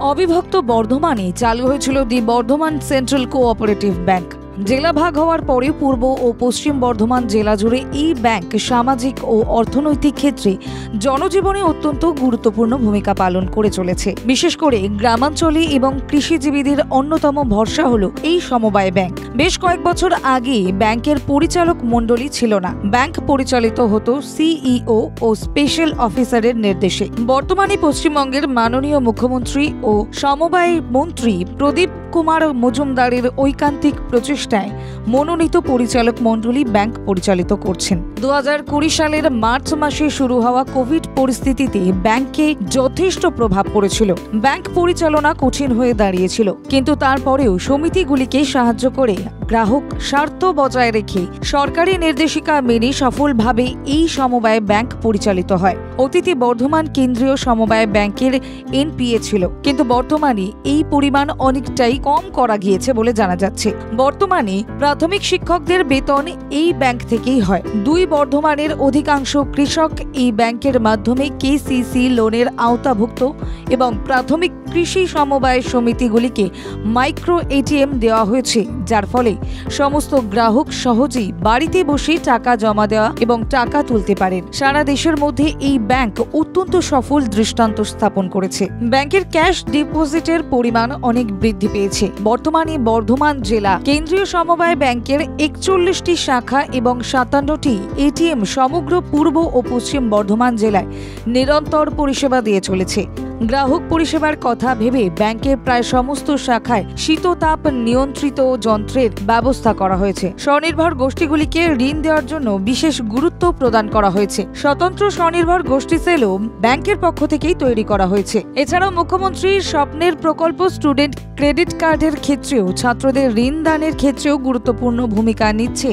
অবিভক্ত বর্ধমানে চালু হয়েছিল দি বর্ধমান সেন্ট্রাল কোঅপারেটিভ ব্যাংক। জেলা ভাগ হওয়ার পরে পূর্ব ও পশ্চিম বর্ধমান জেলা জুড়ে এই ব্যাংক সামাজিক ও অর্থনৈতিক ক্ষেত্রে জনজীবনে অত্যন্ত গুরুত্বপূর্ণ ভূমিকা পালন করে চলেছে। বিশেষ করে গ্রামাঞ্চলে এবং কৃষিজীবীদের অন্যতম ভরসা হলো এই সমবায় ব্যাংক। বেশ কয়েক বছর আগে ব্যাংকের পরিচালক মণ্ডলী ছিল না। ব্যাংক পরিচালিত হতো সিইও ও স্পেশাল অফিসারের নির্দেশে। বর্তমানে পশ্চিমবঙ্গের মাননীয় মুখ্যমন্ত্রী ও সমবায় মন্ত্রী প্রদীপ কুমার মজুমদারের ঐকান্তিক প্রচেষ্টায় মনোনীত পরিচালক মণ্ডলী ব্যাংক পরিচালিত করছেন। 2020 সালের মার্চ মাসে শুরু হওয়া কোভিড পরিস্থিতিতে ব্যাংকে যথেষ্ট প্রভাব পড়েছিল। ব্যাংক পরিচালনা কঠিন হয়ে দাঁড়িয়েছিল, কিন্তু তারপরেও সমিতিগুলিকে সাহায্য করে গ্রাহক স্বার্থ বজায় রেখে সরকারি নির্দেশিকা মেনে সফলভাবে এই সমবায় ব্যাংক পরিচালিত হয়। অতীতে বর্ধমান কেন্দ্রীয় সমবায় ব্যাংকের এনপিএ ছিল, কিন্তু বর্তমানে এই পরিমাণ অনেকটাই কম করা গিয়েছে বলে জানা যাচ্ছে। বর্তমানে প্রাথমিক শিক্ষকদের বেতন এই ব্যাংক থেকেই হয়। দুই বর্ধমানের অধিকাংশ কৃষক এই ব্যাংকের মাধ্যমে কেসিসি লোনের আওতাভুক্ত এবং প্রাথমিক কৃষি সমবায় সমিতিগুলিকে মাইক্রো এটিএম দেওয়া হয়েছে, যার ফলে সমস্ত গ্রাহক সহজেই বাড়িতে বসে টাকা জমা দেওয়া এবং টাকা তুলতে পারেন। সারা দেশের মধ্যে এই ব্যাংক অত্যন্ত সফল দৃষ্টান্ত স্থাপন করেছে। ব্যাংকের ক্যাশ ডিপোজিটের পরিমাণ অনেক বৃদ্ধি পেয়েছে। বর্তমানে বর্ধমান জেলা কেন্দ্রীয় সমবায় ব্যাংকের 41টি শাখা এবং 57টি এটিএম সমগ্র পূর্ব ও পশ্চিম বর্ধমান জেলায় নিরন্তর পরিষেবা দিয়ে চলেছে। গ্রাহক পরিষেবার কথা ভেবে ব্যাংকের প্রায় সমস্ত শাখায় শীততাপ নিয়ন্ত্রিত যন্ত্রের ব্যবস্থা করা হয়েছে। স্বনির্ভর গোষ্ঠীগুলিকে ঋণ দেওয়ার জন্য বিশেষ গুরুত্ব প্রদান করা হয়েছে। স্বতন্ত্র স্বনির্ভর গোষ্ঠী সেলও ব্যাংকের পক্ষ থেকেই তৈরি করা হয়েছে। এছাড়াও মুখ্যমন্ত্রীর স্বপ্নের প্রকল্প স্টুডেন্ট ক্রেডিট কার্ডের ক্ষেত্রেও ছাত্রদের ঋণ দানের ক্ষেত্রেও গুরুত্বপূর্ণ ভূমিকা নিচ্ছে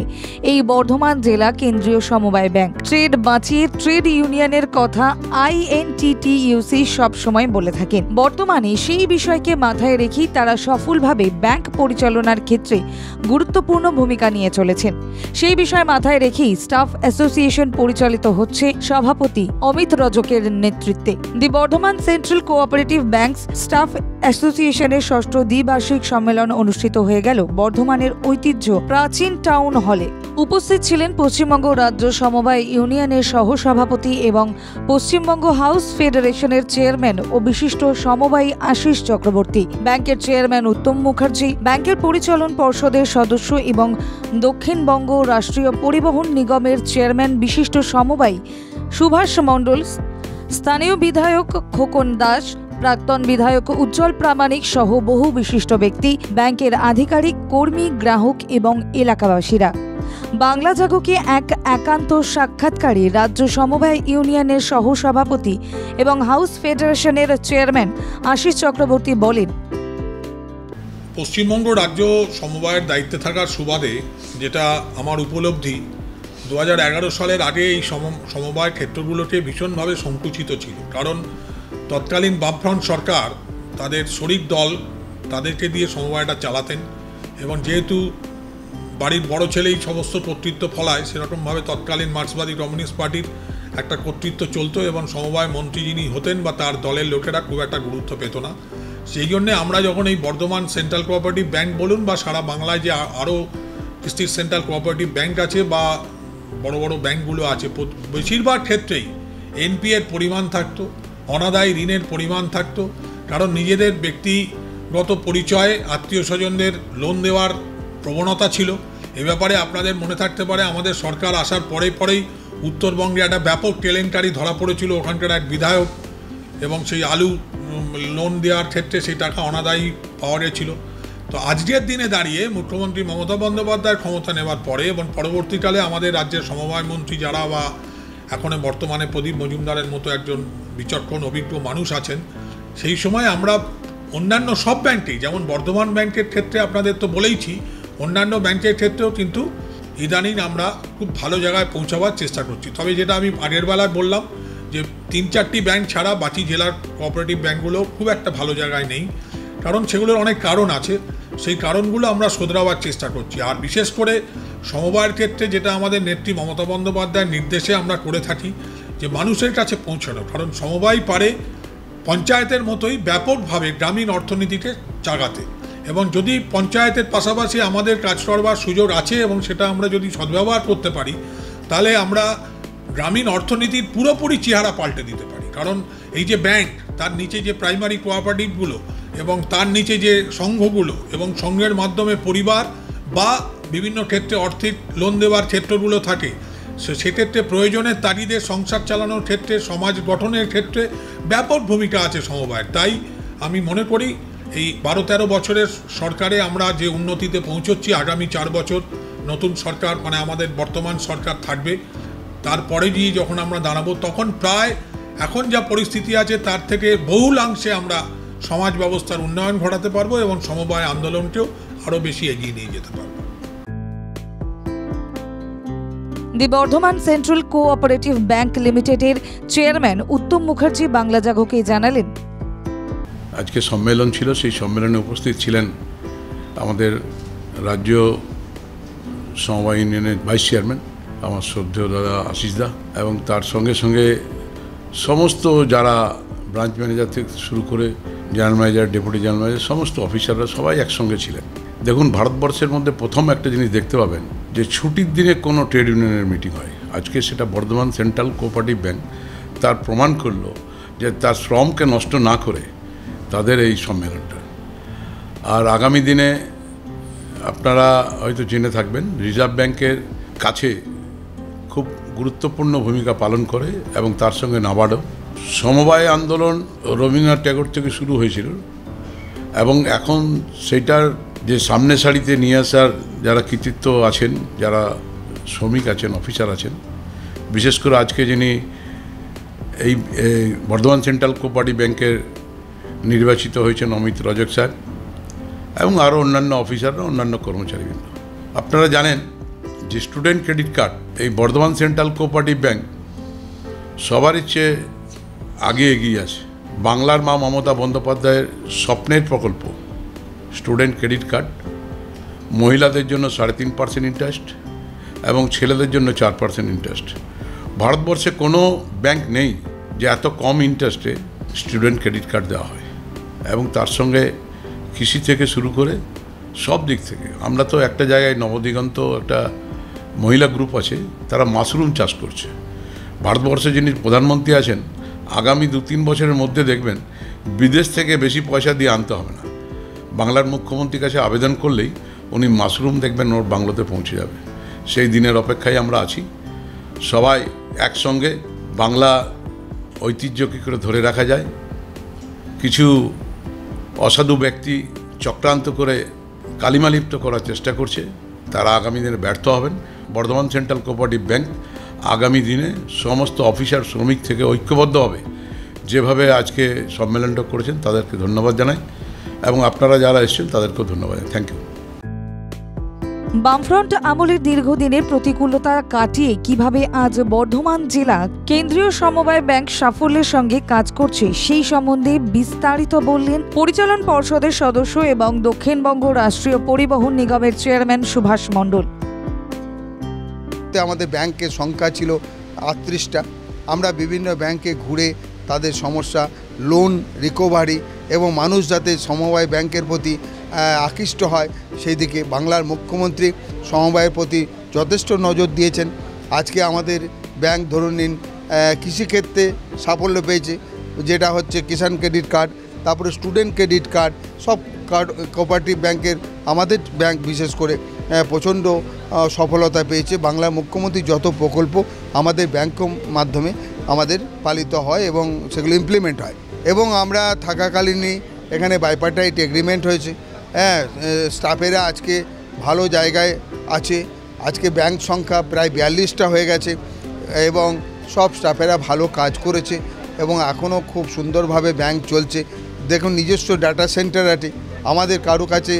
এই বর্ধমান জেলা কেন্দ্রীয় সমবায় ব্যাংক। ট্রেড বাঁচিয়ে ট্রেড ইউনিয়নের কথা আইএনটিটিইউসি সবসময় বলে থাকেন। বর্তমানে সেই বিষয়কে মাথায় রেখেই তারা সফলভাবে ব্যাংক পরিচালনার ক্ষেত্রে গুরুত্বপূর্ণ ভূমিকা নিয়ে চলেছেন। সেই বিষয় মাথায় রেখেই স্টাফ অ্যাসোসিয়েশন পরিচালিত হচ্ছে সভাপতি অমিত রজকের নেতৃত্বে। The Bardhaman central cooperative banks staff অ্যাসোসিয়েশনের ষষ্ঠ দ্বিবার্ষিক সম্মেলন অনুষ্ঠিত হয়ে গেল বর্ধমানের ঐতিহ্য প্রাচীন টাউন হলে। উপস্থিত ছিলেন পশ্চিমবঙ্গ রাজ্য সমবায় ইউনিয়নের সহসভাপতি এবং পশ্চিমবঙ্গ হাউস ফেডারেশনের চেয়ারম্যান ও বিশিষ্ট সমবায়ী আশিস চক্রবর্তী, ব্যাংকের চেয়ারম্যান উত্তম মুখার্জি, ব্যাংকের পরিচালন পর্ষদের সদস্য এবং দক্ষিণবঙ্গ রাষ্ট্রীয় পরিবহন নিগমের চেয়ারম্যান বিশিষ্ট সমবায়ী সুভাষ মণ্ডল, স্থানীয় বিধায়ক খোকন দাস, প্রাক্তন বিধায়ক উজ্জ্বল প্রামাণিক সহ বহু বিশিষ্ট ব্যক্তি, ব্যাংকের আধিকারিক, কর্মী, গ্রাহক এবং এলাকাবাসীরা। বাংলা জাগকে এক একান্ত সাক্ষাৎকারে রাজ্য সমবায় ইউনিয়নের সহসভাপতি এবং হাউস ফেডারেশনের চেয়ারম্যান আশিস চক্রবর্তী বলেন, পশ্চিমবঙ্গ রাজ্য সমবায়ের দায়িত্বে থাকার সুবাদে যেটা আমার উপলব্ধি, 2011 সালের আগে এই সমবায় ক্ষেত্রগুলোকে ভীষণভাবে সংকুচিত ছিল। কারণ তৎকালীন বামফ্রন্ট সরকার তাদের শরিক দল তাদেরকে দিয়ে সমবায়টা চালাতেন এবং যেহেতু বাড়ির বড় ছেলেই সমস্ত কর্তৃত্ব ফলায়, সেরকমভাবে তৎকালীন মার্ক্সবাদী কমিউনিস্ট পার্টির একটা কর্তৃত্ব চলতো এবং সমবায় মন্ত্রী যিনি হতেন বা তার দলের লোকেরা খুব একটা গুরুত্ব পেত না। সেই জন্যে আমরা যখন এই বর্ধমান সেন্ট্রাল কোঅপারেটিভ ব্যাংক বলুন বা সারা বাংলায় যে আরও ডিস্ট্রিক্ট সেন্ট্রাল কোঅপারেটিভ ব্যাংক আছে বা বড় বড় ব্যাংকগুলো আছে, বেশিরভাগ ক্ষেত্রেই এনপিএর পরিমাণ থাকতো, অনাদায়ী ঋণের পরিমাণ থাকতো। কারণ নিজেদের ব্যক্তিগত পরিচয়ে আত্মীয় স্বজনদের লোন দেওয়ার প্রবণতা ছিল। এ ব্যাপারে আপনাদের মনে থাকতে পারে আমাদের সরকার আসার পরেই উত্তরবঙ্গে একটা ব্যাপক কেলেঙ্কারি ধরা পড়েছিল। ওখানকার এক বিধায়ক এবং সেই আলু লোন দেওয়ার ক্ষেত্রে সেই টাকা অনাদায়ী পাওয়া গেছিল। তো আজকের দিনে দাঁড়িয়ে মুখ্যমন্ত্রী মমতা বন্দ্যোপাধ্যায়ের ক্ষমতা নেওয়ার পরে এবং পরবর্তীকালে আমাদের রাজ্যের সমবায় মন্ত্রী যারা বা এখন বর্তমানে প্রদীপ মজুমদারের মতো একজন বিচক্ষণ অভিজ্ঞ মানুষ আছেন, সেই সময় আমরা অন্যান্য সব ব্যাংকেই, যেমন বর্ধমান ব্যাংকের ক্ষেত্রে আপনাদের তো বলেইছি, অন্যান্য ব্যাংকের ক্ষেত্রেও কিন্তু ইদানিং আমরা খুব ভালো জায়গায় পৌঁছাবার চেষ্টা করছি। তবে যেটা আমি আগের বেলায় বললাম যে 3-4টি ব্যাংক ছাড়া বাকি জেলার কোঅপারেটিভ ব্যাংকগুলো খুব একটা ভালো জায়গায় নেই, কারণ সেগুলোর অনেক কারণ আছে। সেই কারণগুলো আমরা শোধরাবার চেষ্টা করছি। আর বিশেষ করে সমবায়ের ক্ষেত্রে যেটা আমাদের নেত্রী মমতা বন্দ্যোপাধ্যায়ের নির্দেশে আমরা করে থাকি যে মানুষের কাছে পৌঁছানো, কারণ সমবায় পারে পঞ্চায়েতের মতোই ব্যাপকভাবে গ্রামীণ অর্থনীতিকে জাগাতে। এবং যদি পঞ্চায়েতের পাশাপাশি আমাদের কাজ করবার সুযোগ আছে এবং সেটা আমরা যদি সদ্ব্যবহার করতে পারি, তাহলে আমরা গ্রামীণ অর্থনীতির পুরোপুরি চেহারা পাল্টে দিতে পারি। কারণ এই যে ব্যাংক, তার নিচে যে প্রাইমারি কোঅপারেটিভগুলো এবং তার নিচে যে সংঘগুলো এবং সংঘের মাধ্যমে পরিবার বা বিভিন্ন ক্ষেত্রে আর্থিক লোন দেওয়ার ক্ষেত্রগুলো থাকে, সেক্ষেত্রে প্রয়োজনের তাগিদে সংসার চালানোর ক্ষেত্রে, সমাজ গঠনের ক্ষেত্রে ব্যাপক ভূমিকা আছে সমবায়ের। তাই আমি মনে করি এই 12-13 বছরের সরকারে আমরা যে উন্নতিতে পৌঁছচ্ছি, আগামী 4 বছর নতুন সরকার মানে আমাদের বর্তমান সরকার থাকবে, তারপরে গিয়ে যখন আমরা দাঁড়াবো তখন প্রায় এখন যা পরিস্থিতি আছে তার থেকে বহুলাংশে আমরা সমাজ ব্যবস্থার উন্নয়ন ঘটাতে পারবো এবং সমবায় আন্দোলনকেও আরও বেশি এগিয়ে নিয়ে যেতে পারবো। দি বর্ধমান সেন্ট্রাল কোঅপারেটিভ ব্যাংক লিমিটেডের চেয়ারম্যান উত্তম মুখার্জি বাংলা জাগোকে জানালেন, আজকে সম্মেলন ছিল, সেই সম্মেলনে উপস্থিত ছিলেন আমাদের রাজ্য সমবায় ইউনিয়নের ভাইস চেয়ারম্যান আমার শ্রদ্ধেয় দাদা আশিস দা, এবং তার সঙ্গে সঙ্গে সমস্ত যারা ব্রাঞ্চ ম্যানেজার থেকে শুরু করে general manager, deputy general manager, সমস্ত অফিসাররা সবাই একসঙ্গে ছিলেন। দেখুন, ভারতবর্ষের মধ্যে প্রথম একটা জিনিস দেখতে পাবেন যে ছুটির দিনে কোনো ট্রেড ইউনিয়নের মিটিং হয়। আজকে সেটা বর্ধমান সেন্ট্রাল কোঅপারেটিভ ব্যাংক তার প্রমাণ করলো যে তার শ্রমকে নষ্ট না করে তাদের এই সম্মেলনটা। আর আগামী দিনে আপনারা হয়তো জেনে থাকবেন, রিজার্ভ ব্যাংকের কাছে খুব গুরুত্বপূর্ণ ভূমিকা পালন করে এবং তার সঙ্গে নাবার্ডও। সমবায় আন্দোলন রবীন্দ্রনাথ ট্যাগর থেকে শুরু হয়েছিল এবং এখন সেইটার যে সামনে সারিতে নিয়ে আসার যারা কৃতিত্ব আছেন, যারা শ্রমিক আছেন, অফিসার আছেন, বিশেষ করে আজকে যিনি এই বর্ধমান সেন্ট্রাল কোঅপারেটিভ ব্যাংকের নির্বাচিত হয়েছেন অমিত রজক স্যার, এবং আরও অন্যান্য অফিসাররা, অন্যান্য কর্মচারীবৃন্দ। আপনারা জানেন যে স্টুডেন্ট ক্রেডিট কার্ড এই বর্ধমান সেন্ট্রাল কোঅপারেটিভ ব্যাংক সবারই চেয়ে আগে এগিয়ে আছে। বাংলার মা মমতা বন্দ্যোপাধ্যায়ের স্বপ্নের প্রকল্প স্টুডেন্ট ক্রেডিট কার্ড, মহিলাদের জন্য 3.5% ইন্টারেস্ট এবং ছেলেদের জন্য 4% ইন্টারেস্ট। ভারতবর্ষে কোনো ব্যাংক নেই যে এত কম ইন্টারেস্টে স্টুডেন্ট ক্রেডিট কার্ড দেওয়া হয়, এবং তার সঙ্গে কৃষি থেকে শুরু করে সব দিক থেকে। আমরা তো একটা জায়গায় নবদিগন্ত একটা মহিলা গ্রুপ আছে, তারা মাশরুম চাষ করছে। ভারতবর্ষে যিনি প্রধানমন্ত্রী আছেন, আগামী 2-3 বছরের মধ্যে দেখবেন বিদেশ থেকে বেশি পয়সা দিয়ে আনতে হবে না। বাংলার মুখ্যমন্ত্রীর কাছে আবেদন করলেই উনি মাশরুম দেখবেন ওর বাংলোতে পৌঁছে যাবে। সেই দিনের অপেক্ষায় আমরা আছি। সবাই একসঙ্গে বাংলা ঐতিহ্য কী করে ধরে রাখা যায়। কিছু অসাধু ব্যক্তি চক্রান্ত করে কালিমালিপ্ত করার চেষ্টা করছে, তারা আগামী দিনে ব্যর্থ হবেন। বর্ধমান সেন্ট্রাল কোঅপারেটিভ ব্যাংক আগামী দিনে সমস্ত অফিসার, শ্রমিক থেকে ঐক্যবদ্ধ হবে। যেভাবে আজকে সম্মেলনটা করেছেন তাদেরকে ধন্যবাদ জানাই, এবং আপনারা যারা এসেছেন তাদেরকেও ধন্যবাদ। Thank you. বামফ্রন্ট আমলের দীর্ঘদিনের প্রতিকূলতা কাটিয়ে কিভাবে আজ বর্ধমান জেলা কেন্দ্রীয় সমবায় ব্যাংক সাফল্যের সঙ্গে কাজ করছে সেই সম্বন্ধে বিস্তারিত বললেন পরিচালন পর্ষদের সদস্য এবং দক্ষিণবঙ্গ রাষ্ট্রীয় পরিবহন নিগমের চেয়ারম্যান সুভাষ মণ্ডল। আমাদের ব্যাংকের সংখ্যা ছিল 38টা। আমরা বিভিন্ন ব্যাংকে ঘুরে তাদের সমস্যা, লোন রিকভারি এবং মানুষ যাতে সমবায় ব্যাংকের প্রতি আকৃষ্ট হয় সেই দিকে বাংলার মুখ্যমন্ত্রী সমবায়ের প্রতি যথেষ্ট নজর দিয়েছেন। আজকে আমাদের ব্যাংক ধরুন নিন কৃষিক্ষেত্রে সাফল্য পেয়েছে, যেটা হচ্ছে কিষাণ ক্রেডিট কার্ড, তারপরে স্টুডেন্ট ক্রেডিট কার্ড, সব কার্ড কোঅপারেটিভ ব্যাংকের আমাদের ব্যাংক বিশেষ করে প্রচণ্ড সফলতা পেয়েছে। বাংলার মুখ্যমন্ত্রী যত প্রকল্প আমাদের ব্যাংক মাধ্যমে আমাদের পালিত হয় এবং সেগুলো ইমপ্লিমেন্ট হয়। এবং আমরা থাকাকালীনই এখানে বাইপার্টাইট এগ্রিমেন্ট হয়েছে। স্টাফেরা আজকে ভালো জায়গায় আছে। আজকে ব্যাংক সংখ্যা প্রায় 42টা হয়ে গেছে এবং সব স্টাফেরা ভালো কাজ করেছে এবং এখনও খুব সুন্দরভাবে ব্যাংক চলছে। দেখুন, নিজস্ব ডাটা সেন্টার আছে, আমাদের কারো কাছে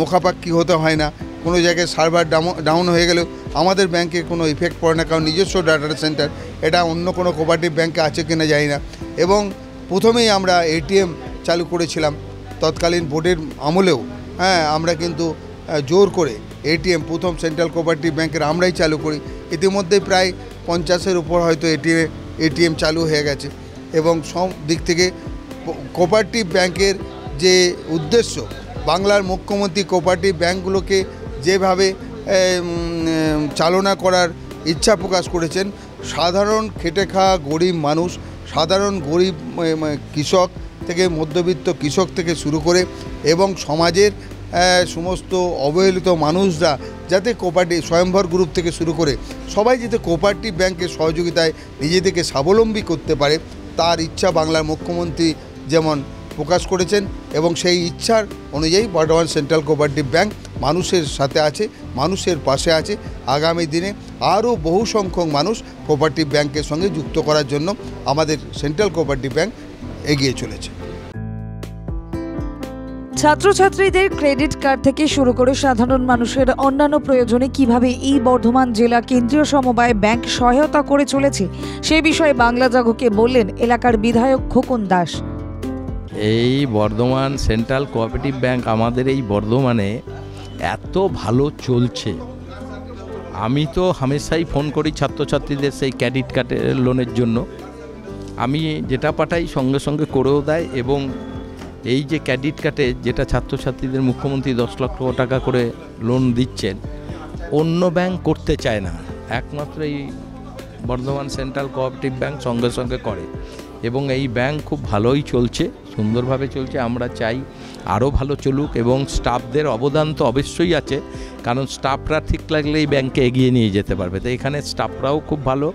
মুখাপাক্ষি হতে হয় না। কোনো জায়গায় সার্ভার ডাউন হয়ে গেলেও আমাদের ব্যাংকে কোনো ইফেক্ট পড়ে না, কারণ নিজস্ব ডাটা সেন্টার। এটা অন্য কোনো কোঅপারেটিভ ব্যাংকে আছে কিনা জানি না। এবং প্রথমেই আমরা এটিএম চালু করেছিলাম তৎকালীন বোর্ডের আমলেও। আমরা কিন্তু জোর করে এটিএম প্রথম সেন্ট্রাল কোঅপারেটিভ ব্যাংকের আমরাই চালু করি। ইতিমধ্যে প্রায় 50-এর উপর হয়তো এটিএম চালু হয়ে গেছে এবং সব দিক থেকে কোঅপারেটিভ ব্যাংকের যে উদ্দেশ্য, বাংলার মুখ্যমন্ত্রী কোঅপারেটিভ ব্যাংকগুলোকে যেভাবে চালনা করার ইচ্ছা প্রকাশ করেছেন, সাধারণ খেটে খাওয়া গরিব মানুষ, সাধারণ গরিব কৃষক থেকে মধ্যবিত্ত কৃষক থেকে শুরু করে এবং সমাজের সমস্ত অবহেলিত মানুষরা যাতে কোঅপারেটিভ স্বয়ম্ভর গ্রুপ থেকে শুরু করে সবাই যাতে কোঅপারেটিভ ব্যাংকের সহযোগিতায় নিজেদেরকে স্বাবলম্বী করতে পারে, তার ইচ্ছা বাংলার মুখ্যমন্ত্রী যেমন প্রকাশ করেছেন এবং সেই ইচ্ছার অনুযায়ী বর্ধমান সেন্ট্রাল কোঅপারেটিভ ব্যাংক মানুষের সাথে আছে, মানুষের পাশে আছে। আগামী দিনে আরও বহু সংখ্যক মানুষ কোঅপারেটিভ ব্যাংকের সঙ্গে যুক্ত করার জন্য আমাদের সেন্ট্রাল কোঅপারেটিভ ব্যাংক এগিয়ে চলেছে। ছাত্রছাত্রীদের ক্রেডিট কার্ড থেকে শুরু করে সাধারণ মানুষের অন্যান্য প্রয়োজনে কিভাবে এই বর্ধমান জেলা কেন্দ্রীয় সমবায় ব্যাংক সহায়তা করে চলেছে সে বিষয়ে বাংলা জাগকে বললেন এলাকার বিধায়ক খোকন দাস। এই বর্ধমান সেন্ট্রাল কোঅপারেটিভ ব্যাংক আমাদের এই বর্ধমানে এত ভালো চলছে, আমি তো হামেশাই ফোন করি ছাত্রছাত্রীদের সেই ক্রেডিট কার্ডের লোনের জন্য। আমি যেটা পাঠাই সঙ্গে সঙ্গে করেও দেয় এবং এই যে ক্রেডিট কার্ডে যেটা ছাত্রছাত্রীদের মুখ্যমন্ত্রী 10 লক্ষ টাকা করে লোন দিচ্ছেন, অন্য ব্যাংক করতে চায় না, একমাত্র এই বর্ধমান সেন্ট্রাল কোঅপারেটিভ ব্যাংক সঙ্গে সঙ্গে করে এবং এই ব্যাংক খুব ভালোই চলছে, সুন্দরভাবে চলছে। আমরা চাই আরও ভালো চলুক এবং স্টাফদের অবদান তো অবশ্যই আছে, কারণ স্টাফরা ঠিক লাগলে এই ব্যাংকে এগিয়ে নিয়ে যেতে পারবে। তো এখানে স্টাফরাও খুব ভালো,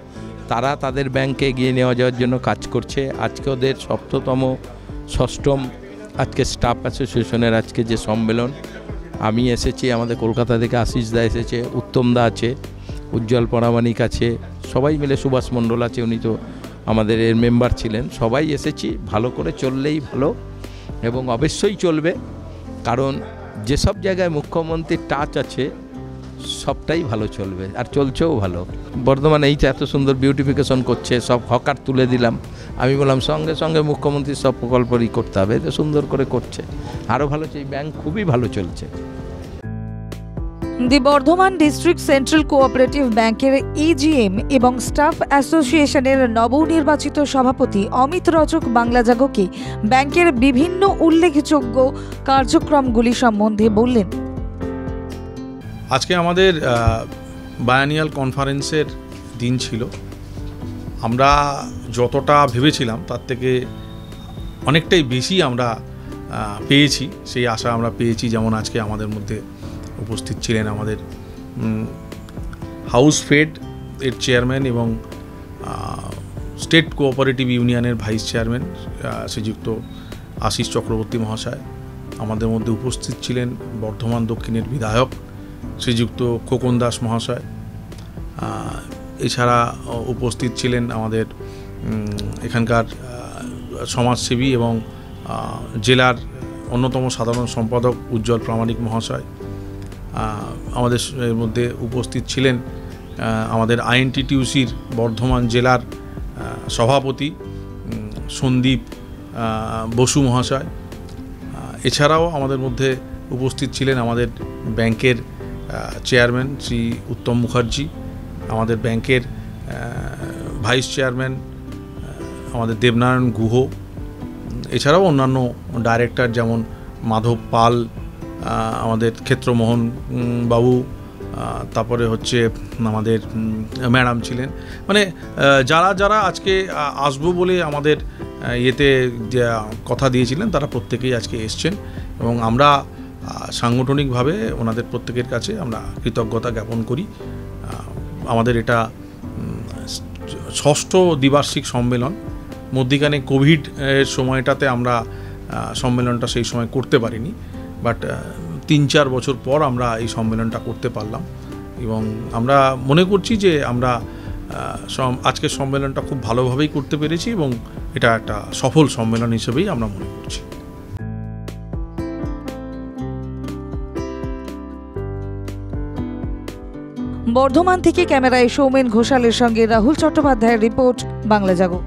তারা তাদের ব্যাংকে এগিয়ে নেওয়া যাওয়ার জন্য কাজ করছে। আজকে ওদের 6ম আজকে স্টাফ অ্যাসোসিয়েশনের আজকে যে সম্মেলন, আমি এসেছি, আমাদের কলকাতা থেকে আশিস দা এসেছে, উত্তম দা আছে, উজ্জ্বল পরামানিক আছে, সবাই মিলে, সুভাষ মণ্ডল আছে, উনি তো আমাদের এর মেম্বার ছিলেন, সবাই এসেছি। ভালো করে চললেই ভালো এবং অবশ্যই চলবে, কারণ যেসব জায়গায় মুখ্যমন্ত্রীর টাচ আছে সবটাই ভালো চলবে আর চলছেও ভালো। বর্ধমানে এই তো এত সুন্দর বিউটিফিকেশন করছে, সব হকার তুলে দিলাম, আমি বললাম সঙ্গে সঙ্গে মুখ্যমন্ত্রীর সব প্রকল্পই করতে হবে, তো সুন্দর করে করছে, আরও ভালো। এই ব্যাংক খুবই ভালো চলছে। দি বর্ধমান ডিস্ট্রিক্ট সেন্ট্রাল কোঅপারেটিভ ব্যাংকের ইজিএম এবং স্টাফ অ্যাসোসিয়েশনের নবনির্বাচিত সভাপতি অমিত রজক বাংলা জাগকে ব্যাংকের বিভিন্ন উল্লেখযোগ্য কার্যক্রমগুলি সম্বন্ধে বললেন। আজকে আমাদের বায়ানিয়াল কনফারেন্সের দিন ছিল। আমরা যতটা ভেবেছিলাম তার থেকে অনেকটাই বেশি আমরা পেয়েছি, সেই আশা আমরা পেয়েছি। যেমন আজকে আমাদের মধ্যে উপস্থিত ছিলেন আমাদের হাউস ফেড এর চেয়ারম্যান এবং স্টেট কোঅপারেটিভ ইউনিয়নের ভাইস চেয়ারম্যান শ্রীযুক্ত আশিস চক্রবর্তী মহাশয়। আমাদের মধ্যে উপস্থিত ছিলেন বর্ধমান দক্ষিণের বিধায়ক শ্রীযুক্ত খোকন দাস মহাশয়। এছাড়া উপস্থিত ছিলেন আমাদের এখানকার সমাজসেবী এবং জেলার অন্যতম সাধারণ সম্পাদক উজ্জ্বল প্রামাণিক মহাশয়। আমাদের মধ্যে উপস্থিত ছিলেন আমাদের আইএনটিটিউসির বর্ধমান জেলার সভাপতি সন্দীপ বসু মহাশয়। এছাড়াও আমাদের মধ্যে উপস্থিত ছিলেন আমাদের ব্যাংকের চেয়ারম্যান শ্রী উত্তম মুখার্জি, আমাদের ব্যাংকের ভাইস চেয়ারম্যান আমাদের দেবনারায়ণ গুহ, এছাড়াও অন্যান্য ডাইরেক্টর যেমন মাধব পাল, আমাদের ক্ষেত্রমোহন বাবু, তারপরে হচ্ছে আমাদের ম্যাডাম ছিলেন। মানে যারা যারা আজকে আসবো বলে আমাদের ইয়েতে কথা দিয়েছিলেন তারা প্রত্যেকেই আজকে এসছেন এবং আমরা সাংগঠনিকভাবে ওনাদের প্রত্যেকের কাছে আমরা কৃতজ্ঞতা জ্ঞাপন করি। আমাদের এটা 6ষ্ঠ দ্বিবার্ষিক সম্মেলন। মধ্যিখানে কোভিড এর সময়টাতে আমরা সম্মেলনটা সেই সময় করতে পারিনি, বাট 3-4 বছর পর আমরা এই সম্মেলনটা করতে পারলাম এবং আমরা মনে করছি যে আমরা আজকের সম্মেলনটা খুব ভালোভাবেই করতে পেরেছি এবং এটা একটা সফল সম্মেলন হিসেবেই আমরা মনে করছি। বর্ধমান থেকে ক্যামেরায় সৌমেন ঘোষালের সঙ্গে রাহুল চট্টোপাধ্যায়ের রিপোর্ট, বাংলা জাগো।